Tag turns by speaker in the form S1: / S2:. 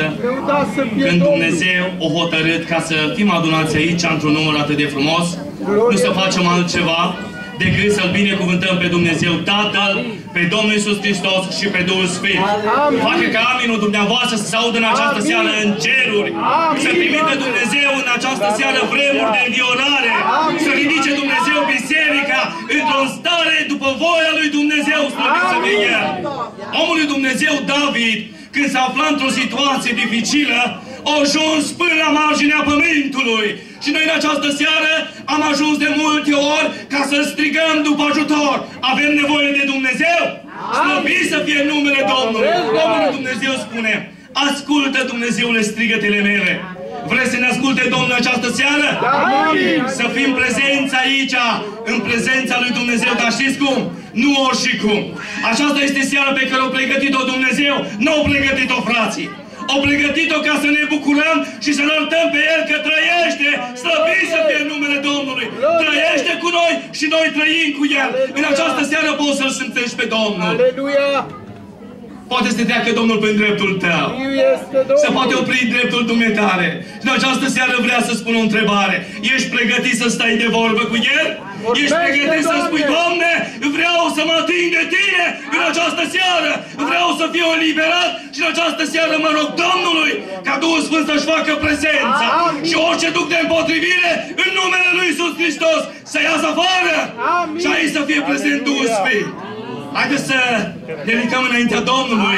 S1: niciodată când Dumnezeu a hotărât ca să fim adunați aici într-un număr atât de frumos, nu să facem altceva decât să-L binecuvântăm pe Dumnezeu Tatăl, pe Domnul Iisus Hristos și pe Duhul Sfânt. Facă ca aminul dumneavoastră să se audă în această seară în ceruri, să trimită Dumnezeu în această seară vremuri de înviorare, să ridice Dumnezeu biserica într-o stare după voia lui Dumnezeu, slăvit să fie El. Omul lui Dumnezeu David, când s-a aflat într-o situație dificilă, a ajuns până la marginea pământului. Și noi în această seară am ajuns de multe ori ca să strigăm după ajutor. Avem nevoie de Dumnezeu? Slăvit să fie numele Domnului. Domnul Dumnezeu spune: ascultă, Dumnezeule, strigătele mele. Vreți să ne asculte Domnul în această seară? Să fim prezenți aici, în prezența lui Dumnezeu. Dar știți cum? Nu oricum. Aceasta este seara pe care o pregătit-o Dumnezeu. Nu o pregătit-o frații. O pregătit-o ca să ne bucurăm și să înălțăm pe El că trăiește, slăvit să fie numele Domnului. Trăiește cu noi și noi trăim cu El. În această seară poți să-L simțești pe Domnul. Poate să te treacă Domnul prin dreptul tău. Se poate opri dreptul dumneitale. Și în această seară vrea să spun o întrebare. Ești pregătit să stai de vorbă cu El? Ești pregătit să spui: Doamne, vreau să mă ating de Tine în această seară. Vreau să fiu eliberat și în această seară mă rog Domnului ca Duhul Sfânt să-și facă prezența. Și orice duc de împotrivire, în numele Lui Iisus Hristos, să iasă afară. Și aici să fie prezent Duhul Sfânt. Haideți să ne ridicăm înaintea Domnului.